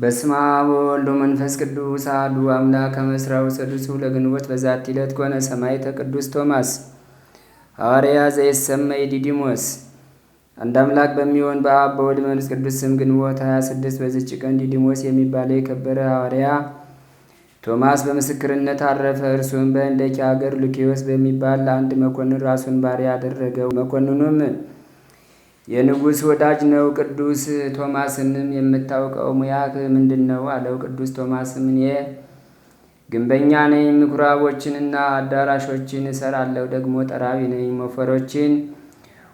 በስመ አብ ወወልድ ወመንፈስ ቅዱስ አሐዱ አምላክ አመስራው ሰዱሱ ለግንቦት በዛቲ ዕለት ኮነ ሰማዕተ ቅዱስ ቶማስ ሐዋርያ ዘየሰመይ ዲዲሞስ። አንድ አምላክ በሚሆን በአብ በወልድ በመንፈስ ቅዱስ ስም ግንቦት 26 በዚች ቀን ዲዲሞስ የሚባለው የከበረ ሐዋርያ ቶማስ በምስክርነት አረፈ። እርሱም በእንደኪ አገር ሉኪዮስ በሚባል ለአንድ መኮንን ራሱን ባሪያ አደረገው። መኮንኑም የንጉሥ ወዳጅ ነው። ቅዱስ ቶማስንም የምታውቀው ሙያህ ምንድን ነው አለው። ቅዱስ ቶማስም እኔ ግንበኛ ነኝ፣ ምኩራቦችንና አዳራሾችን እሰራለሁ። ደግሞ ጠራቢ ነኝ፣ ሞፈሮችን፣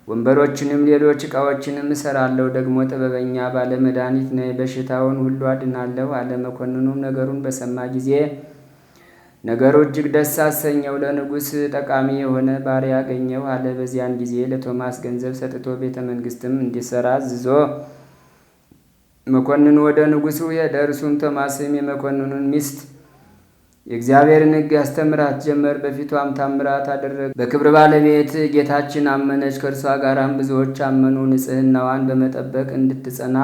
ወንበሮችንም ሌሎች ዕቃዎችንም እሰራለሁ። ደግሞ ጥበበኛ ባለመድኃኒት ነኝ፣ በሽታውን ሁሉ አድናለሁ አለ። መኮንኑም ነገሩን በሰማ ጊዜ ነገሩ እጅግ ደስ አሰኘው። ለንጉሥ ጠቃሚ የሆነ ባሪያ ያገኘው አለ። በዚያን ጊዜ ለቶማስ ገንዘብ ሰጥቶ ቤተ መንግሥትም እንዲሰራ አዝዞ መኮንኑ ወደ ንጉሡ ሄደ። እርሱም ቶማስም የመኮንኑን ሚስት የእግዚአብሔርን ሕግ ያስተምራት ጀመር። በፊቷም ታምራት አደረገ። በክብር ባለቤት ጌታችን አመነች። ከእርሷ ጋራም ብዙዎች አመኑ። ንጽሕናዋን በመጠበቅ እንድትጸና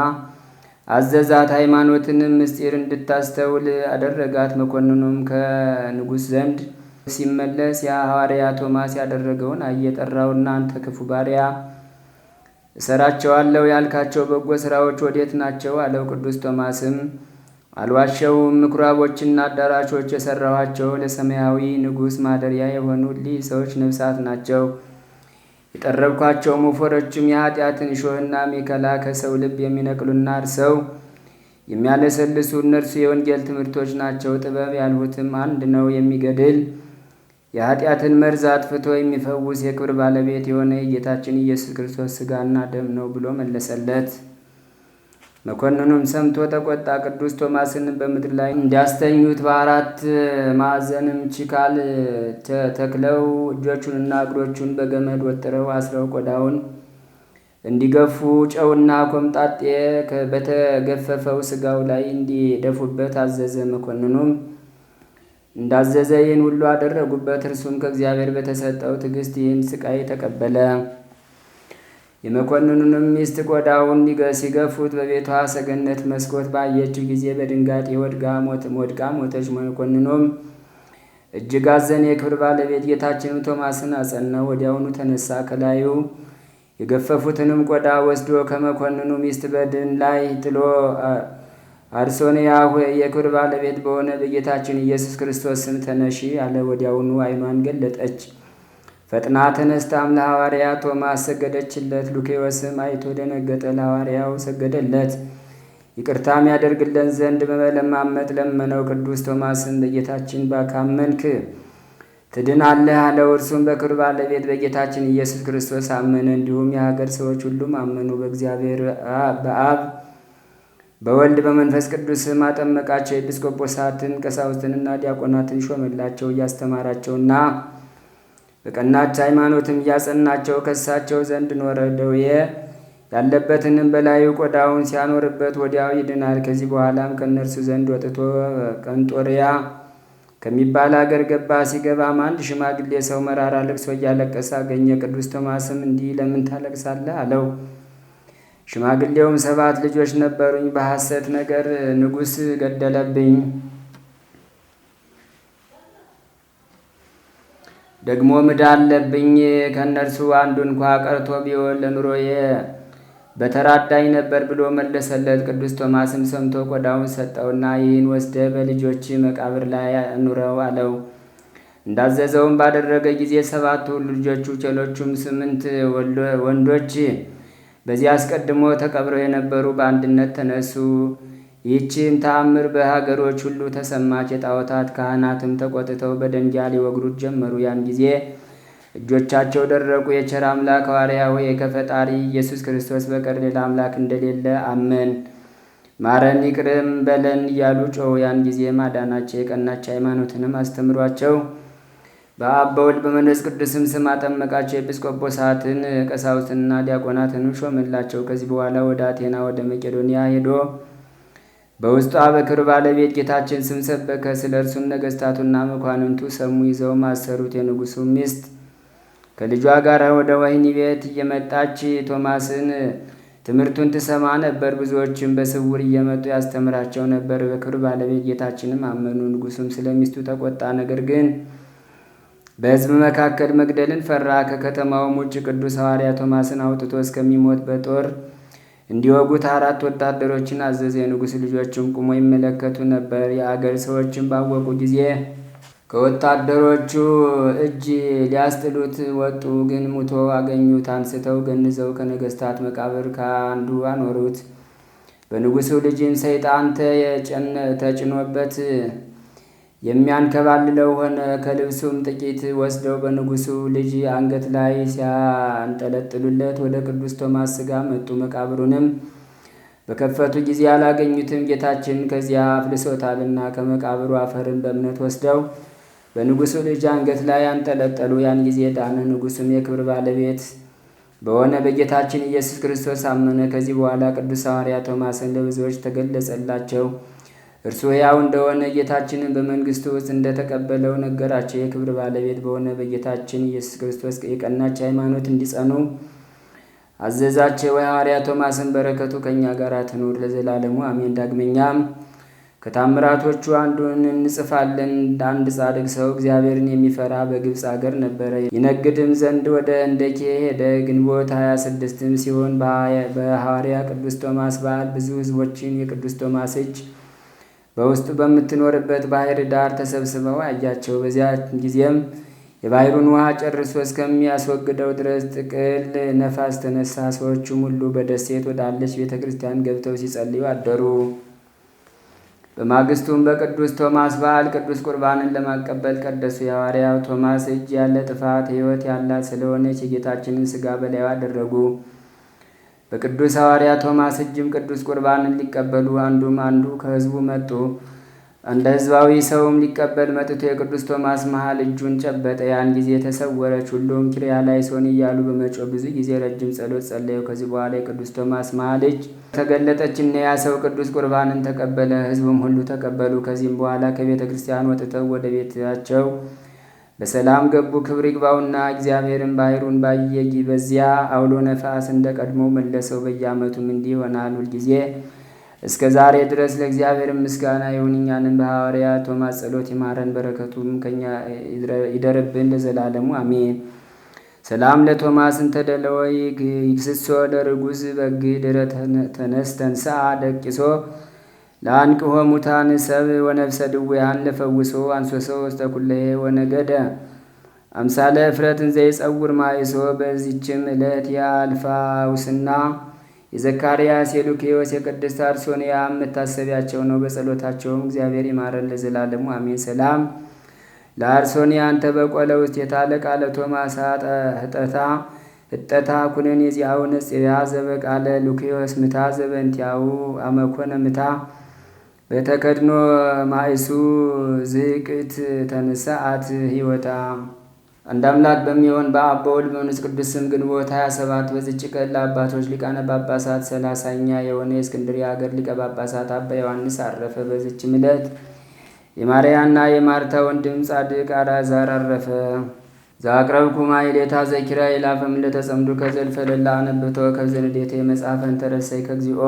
አዘዛት። ሃይማኖትንም ምስጢር እንድታስተውል አደረጋት። መኮንኑም ከንጉሥ ዘንድ ሲመለስ ያ ሐዋርያ ቶማስ ያደረገውን አየጠራውና አንተ ክፉ ባሪያ እሰራቸዋለሁ ያልካቸው በጎ ሥራዎች ወዴት ናቸው አለው። ቅዱስ ቶማስም አልዋሸውም፣ ምኩራቦችና አዳራሾች የሠራኋቸው ለሰማያዊ ንጉሥ ማደሪያ የሆኑ እሊህ ሰዎች ነፍሳት ናቸው። የጠረብኳቸው ሞፈሮችም የኃጢአትን እሾህና ሚከላ ከሰው ልብ የሚነቅሉና እርሰው የሚያለሰልሱ እነርሱ የወንጌል ትምህርቶች ናቸው። ጥበብ ያልሁትም አንድ ነው፣ የሚገድል የኃጢአትን መርዝ አጥፍቶ የሚፈውስ የክብር ባለቤት የሆነ የጌታችን ኢየሱስ ክርስቶስ ሥጋና ደም ነው ብሎ መለሰለት። መኮንኑም ሰምቶ ተቆጣ። ቅዱስ ቶማስን በምድር ላይ እንዲያስተኙት በአራት ማዕዘንም ችካል ተክለው እጆቹንና እግሮቹን በገመድ ወጥረው አስረው ቆዳውን እንዲገፉ ጨውና ኮምጣጤ በተገፈፈው ሥጋው ላይ እንዲደፉበት አዘዘ። መኮንኑም እንዳዘዘ ይህን ሁሉ አደረጉበት። እርሱም ከእግዚአብሔር በተሰጠው ትዕግስት ይህን ስቃይ ተቀበለ። የመኮንኑንም ሚስት ቆዳውን ሲገፉት በቤቷ ሰገነት መስኮት ባየችው ጊዜ በድንጋጤ ወድቃ ሞተች። መኮንኑም እጅግ አዘነ። የክብር ባለቤት ጌታችንም ቶማስን አጸናው። ወዲያውኑ ተነሳ። ከላዩ የገፈፉትንም ቆዳ ወስዶ ከመኮንኑ ሚስት በድን ላይ ጥሎ አርሶንያ ሆይ የክብር ባለቤት በሆነ በጌታችን ኢየሱስ ክርስቶስ ስም ተነሺ አለ። ወዲያውኑ ዓይኗን ገለጠች። ፈጥና ተነስታም ለሐዋርያ ቶማስ ሰገደችለት። ሉኪዮስም አይቶ ደነገጠ። ለሐዋርያው ሰገደለት። ይቅርታም ያደርግለን ዘንድ በመለማመጥ ለመነው። ቅዱስ ቶማስን በጌታችን ካመንክ ትድናለህ አለው። እርሱም በክብር ባለቤት በጌታችን ኢየሱስ ክርስቶስ አመነ። እንዲሁም የሀገር ሰዎች ሁሉም አመኑ። በእግዚአብሔር በአብ በወልድ በመንፈስ ቅዱስም አጠመቃቸው። ኤጲስቆጶሳትን ቀሳውስትንና ዲያቆናትን ሾመላቸው። እያስተማራቸውና በቀናች ሃይማኖትም እያጸናቸው ከሳቸው ዘንድ ኖረ። ደዌ ያለበትንም በላዩ ቆዳውን ሲያኖርበት ወዲያው ይድናል። ከዚህ በኋላም ከእነርሱ ዘንድ ወጥቶ ቀንጦሪያ ከሚባል አገር ገባ። ሲገባም አንድ ሽማግሌ ሰው መራራ ልቅሶ እያለቀሰ አገኘ። ቅዱስ ቶማስም እንዲህ ለምን ታለቅሳለህ አለው። ሽማግሌውም 7 ልጆች ነበሩኝ፣ በሐሰት ነገር ንጉሥ ገደለብኝ። ደግሞ ምዳ አለብኝ። ከእነርሱ አንዱ እንኳ ቀርቶ ቢሆን ለኑሮዬ በተራዳኝ ነበር ብሎ መለሰለት። ቅዱስ ቶማስም ሰምቶ ቆዳውን ሰጠውና ይህን ወስደ በልጆች መቃብር ላይ አኑረው አለው። እንዳዘዘውም ባደረገ ጊዜ 7 ልጆቹ ሌሎቹም 8 ወንዶች በዚህ አስቀድሞ ተቀብረው የነበሩ በአንድነት ተነሱ። ይህችም ተአምር በሀገሮች ሁሉ ተሰማች። የጣዖታት ካህናትም ተቆጥተው በደንጊያ ሊወግሩት ጀመሩ። ያን ጊዜ እጆቻቸው ደረቁ። የቸር አምላክ ሐዋርያ ሆይ ከፈጣሪ ኢየሱስ ክርስቶስ በቀር ሌላ አምላክ እንደሌለ አመን፣ ማረን፣ ይቅርም በለን እያሉ ጮኹ። ያን ጊዜ ማዳናቸው የቀናች ሃይማኖትንም አስተምሯቸው በአብ በወልድ በመንፈስ ቅዱስም ስም አጠመቃቸው። ኤጲስቆጶሳትን ቀሳውስትንና ዲያቆናትን ሾመላቸው። ከዚህ በኋላ ወደ አቴና ወደ መቄዶንያ ሄዶ በውስጧ በክብር ባለቤት ጌታችን ስም ሰበከ። ስለ እርሱም ነገሥታቱና መኳንንቱ ሰሙ። ይዘው ማሰሩት። የንጉሡ ሚስት ከልጇ ጋር ወደ ወህኒ ቤት እየመጣች ቶማስን ትምህርቱን ትሰማ ነበር። ብዙዎችም በስውር እየመጡ ያስተምራቸው ነበር። በክብር ባለቤት ጌታችንም አመኑ። ንጉሡም ስለ ሚስቱ ተቆጣ። ነገር ግን በሕዝብ መካከል መግደልን ፈራ። ከከተማውም ውጭ ቅዱስ ሐዋርያ ቶማስን አውጥቶ እስከሚሞት በጦር እንዲወጉት 4 ወታደሮችን አዘዘ። የንጉሥ ልጆችም ቁሞ ይመለከቱ ነበር። የአገር ሰዎችም ባወቁ ጊዜ ከወታደሮቹ እጅ ሊያስጥሉት ወጡ። ግን ሙቶ አገኙት። አንስተው ገንዘው ከነገሥታት መቃብር ከአንዱ አኖሩት። በንጉሡ ልጅም ሰይጣን ተጭኖበት የሚያንከባልለው ሆነ። ከልብሱም ጥቂት ወስደው በንጉሡ ልጅ አንገት ላይ ሲያንጠለጥሉለት ወደ ቅዱስ ቶማስ ሥጋ መጡ። መቃብሩንም በከፈቱ ጊዜ አላገኙትም። ጌታችን ከዚያ አፍልሶታልና ከመቃብሩ አፈርን በእምነት ወስደው በንጉሡ ልጅ አንገት ላይ አንጠለጠሉ። ያን ጊዜ ዳነ። ንጉሡም የክብር ባለቤት በሆነ በጌታችን ኢየሱስ ክርስቶስ አመነ። ከዚህ በኋላ ቅዱስ ሐዋርያ ቶማስን ለብዙዎች ተገለጸላቸው። እርሱ ሕያው እንደሆነ ጌታችንን በመንግሥቱ ውስጥ እንደተቀበለው ነገራቸው። የክብር ባለቤት በሆነ በጌታችን ኢየሱስ ክርስቶስ የቀናች ሃይማኖት እንዲጸኑ አዘዛቸው። የሐዋርያ ቶማስን በረከቱ ከእኛ ጋር ትኑር ለዘላለሙ አሜን። ዳግመኛም ከታምራቶቹ አንዱን እንጽፋለን። አንድ ጻድቅ ሰው እግዚአብሔርን የሚፈራ በግብፅ አገር ነበረ። ይነግድም ዘንድ ወደ እንደኬ ሄደ። ግንቦት 26ም ሲሆን በሐዋርያ ቅዱስ ቶማስ በዓል ብዙ ሕዝቦችን የቅዱስ ቶማስ እጅ በውስጡ በምትኖርበት ባሕር ዳር ተሰብስበው አያቸው። በዚያ ጊዜም የባሕሩን ውሃ ጨርሶ እስከሚያስወግደው ድረስ ጥቅል ነፋስ ተነሳ። ሰዎቹም ሁሉ በደሴት ወዳለች ቤተ ክርስቲያን ገብተው ሲጸልዩ አደሩ። በማግስቱም በቅዱስ ቶማስ በዓል ቅዱስ ቁርባንን ለማቀበል ቀደሱ። የሐዋርያው ቶማስ እጅ ያለ ጥፋት ሕይወት ያላት ስለሆነች የጌታችንን ሥጋ በላዩ አደረጉ። በቅዱስ ሐዋርያ ቶማስ እጅም ቅዱስ ቁርባንን ሊቀበሉ አንዱ ከሕዝቡ መጡ። እንደ ሕዝባዊ ሰውም ሊቀበል መጥቶ የቅዱስ ቶማስ መሃል እጁን ጨበጠ። ያን ጊዜ ተሰወረች። ሁሉም ኪርያላይሶን እያሉ በመጮህ ብዙ ጊዜ ረጅም ጸሎት ጸለዩ። ከዚህ በኋላ የቅዱስ ቶማስ መሃል እጅ ተገለጠችና ያ ሰው ቅዱስ ቁርባንን ተቀበለ። ሕዝቡም ሁሉ ተቀበሉ። ከዚህም በኋላ ከቤተ ክርስቲያን ወጥተው ወደ ቤታቸው በሰላም ገቡ። ክብር ይግባውና እግዚአብሔርን ባሕሩን ባየ በዚያ አውሎ ነፋስ እንደ ቀድሞ መለሰው። በየዓመቱም እንዲህ ይሆናል ሁልጊዜ እስከ ዛሬ ድረስ። ለእግዚአብሔር ምስጋና ይሁን። እኛንም በሐዋርያ ቶማስ ጸሎት ይማረን፣ በረከቱም ከኛ ይደርብን ለዘላለሙ አሜን። ሰላም ለቶማስ እንተደለወ ይክስሶ ለርጉዝ በግ ድረ ተነስተንሳ ደቂሶ ለአንቅሆ ሙታን ሰብ ወነፍሰ ድውያን ለፈውሶ አንሶሶ ውስተ ኩለሄ ወነገደ አምሳለ እፍረትን ዘይጸውር ማይሶ። በዚችም ዕለት የአልፋውስና የዘካርያስ የሉኪዮስ የቅድስት አርሶንያ መታሰቢያቸው ነው። በጸሎታቸውም እግዚአብሔር ይማረን ለዘላለሙ አሜን። ሰላም ለአርሶንያ አንተ በቆለ ውስጥ የታለቃ ለቶማስ ህጠታ ኩነን የዚያው ነጽያ ዘበቃለ ሉኪዮስ ምታ ዘበንቲያው አመኮነ ምታ በተከድኖ ማይሱ ዝቅት ተነሳአት ህይወታ። አንድ አምላክ በሚሆን በአብ በወልድ በመንፈስ ቅዱስ ስም ግንቦት 27 በዚች ቀን ለአባቶች ሊቃነ ጳጳሳት 30ኛ የሆነ የእስክንድርያ ሀገር ሊቀ ጳጳሳት አባ ዮሐንስ አረፈ። በዚችም ዕለት የማርያና የማርታ ወንድም ጻድቅ አልዓዛር አረፈ። ዛቅረብኩ ማሕሌታ ዘኪራ ይላፈም ለተጸምዱ ከዘልፈለላ አነብቶ ከዘንዴቴ መጽሐፈን ተረሰይ ከግዚኦ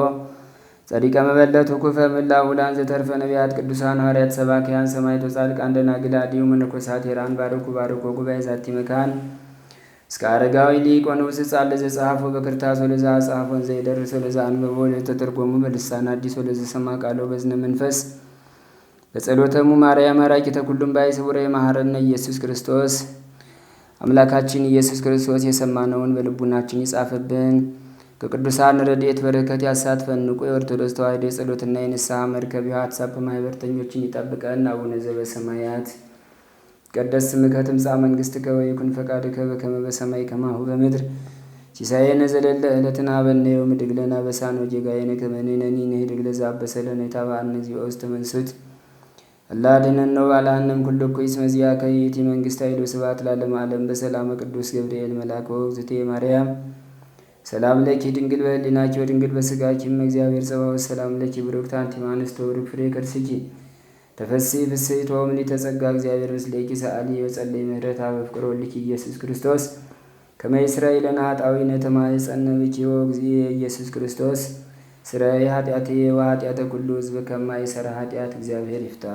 ጸዲቀ መበለት ኩፈ ምላውላን ውላን ዘተርፈ ነቢያት ቅዱሳን ሐዋርያት ሰባኪያን ሰማዕታት ጻድቃን ደናግል አድኅዩ መነኮሳት ሄራን ባርኩ ጉባኤ ዛቲ መካን እስከ አረጋዊ ሊቅ ወንዑስ ሕፃን ለዘጸሐፎ በክርታስ ወለዛ ጸሐፎን ዘይደርስ ወለዛ አንበቦ ለተተርጎሙ በልሳን አዲስ ወለዘ ሰማ ቃሎ በዝነ መንፈስ በጸሎተሙ ማርያም አራቂተ ኩሉም ባይ ስውረ የማሐረነ ኢየሱስ ክርስቶስ። አምላካችን ኢየሱስ ክርስቶስ የሰማነውን በልቡናችን ይጻፍብን፣ ከቅዱሳን ረድኤት በረከት ያሳትፈን። ንቁ የኦርቶዶክስ ተዋሕዶ የጸሎትና የንስሐ መርከብ የዋትሳፕ ማኅበርተኞችን ይጠብቀን። አቡነ ዘበሰማያት ይትቀደስ ስምከ ትምጻእ መንግሥትከ ወይኩን ፈቃድከ በከመ በሰማይ ከማሁ በምድር ሲሳየነ ዘለለ ዕለትነ ሀበነ ዮም ወኅድግ ለነ አበሳነ ወጌጋየነ ከመ ንሕነኒ ንኅድግ ለዘአበሰ ለነ ኢታብአነ እግዚኦ ውስተ መንሱት አላ አድኅነነ ወባልሐነ እምኩሉ እኩይ እስመ ዚአከ ይእቲ መንግሥት ኃይል ወስብሐት ለዓለመ ዓለም። በሰላመ ቅዱስ ገብርኤል መልአክ ወእግዝእትየ ማርያም ሰላም ለኪ ድንግል በሕሊናኪ ወድንግል በሥጋኪ እም እግዚአብሔር ጸባኦት ሰላም ለኪ ብሩክት አንቲ እምአንስት ወብሩክ ፍሬ ከርሥኪ ተፈሥሒ ፍሥሕት ወምልዕተ ጸጋ እግዚአብሔር ምስሌኪ ሰአሊ ወጸልዪ ምህረታ በፍቅር ወልድኪ ኢየሱስ ክርስቶስ ከመ ይስረይለነ ኃጣውኢነ ማኅፀነ ብኪዮ እግዚእ ኢየሱስ ክርስቶስ ስረይ ኃጢአቴ ወኃጢአተ ኩሉ ሕዝብ ከማይሰራ ኃጢአት እግዚአብሔር ይፍታ።